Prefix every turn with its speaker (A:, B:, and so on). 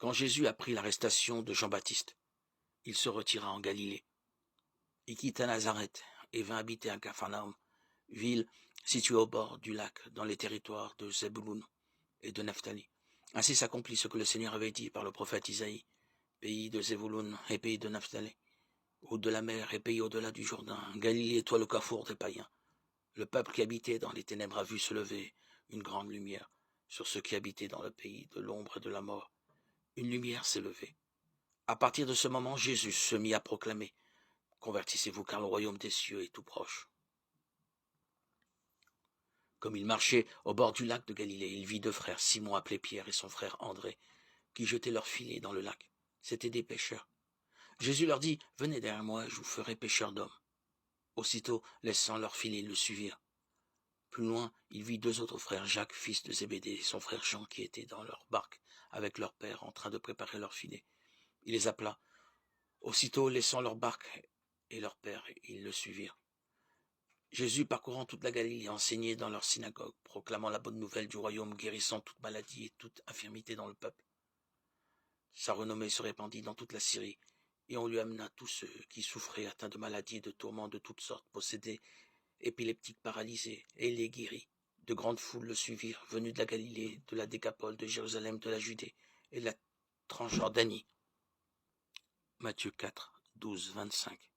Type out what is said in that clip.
A: Quand Jésus apprit l'arrestation de Jean-Baptiste, il se retira en Galilée. Il quitta Nazareth et vint habiter à Capharnaüm, ville située au bord du lac, dans les territoires de Zébouloun et de Naphtali. Ainsi s'accomplit ce que le Seigneur avait dit par le prophète Isaïe, pays de Zébouloun et pays de Naphtali, au de la mer et pays au-delà du Jourdain, Galilée, toi le carrefour des païens. Le peuple qui habitait dans les ténèbres a vu se lever une grande lumière sur ceux qui habitaient dans le pays de l'ombre et de la mort. Une lumière s'est levée. À partir de ce moment, Jésus se mit à proclamer, convertissez-vous car le royaume des cieux est tout proche. Comme il marchait au bord du lac de Galilée, il vit deux frères, Simon appelé Pierre et son frère André, qui jetaient leurs filets dans le lac. C'étaient des pêcheurs. Jésus leur dit, venez derrière moi, je vous ferai pêcheurs d'hommes. Aussitôt, laissant leurs filets, ils le suivirent. Plus loin, il vit deux autres frères, Jacques, fils de Zébédée, et son frère Jean, qui étaient dans leur barque avec leur père, en train de préparer leurs filets. Il les appela. Aussitôt, laissant leur barque et leur père, ils le suivirent. Jésus, parcourant toute la Galilée, enseignait dans leur synagogue, proclamant la bonne nouvelle du royaume, guérissant toute maladie et toute infirmité dans le peuple. Sa renommée se répandit dans toute la Syrie, et on lui amena tous ceux qui souffraient, atteints de maladies et de tourments de toutes sortes, possédés, épileptiques, paralysés, et les guérit. De grandes foules le suivirent, venus de la Galilée, de la Décapole, de Jérusalem, de la Judée et de la Transjordanie. Matthieu 4, 12, 25.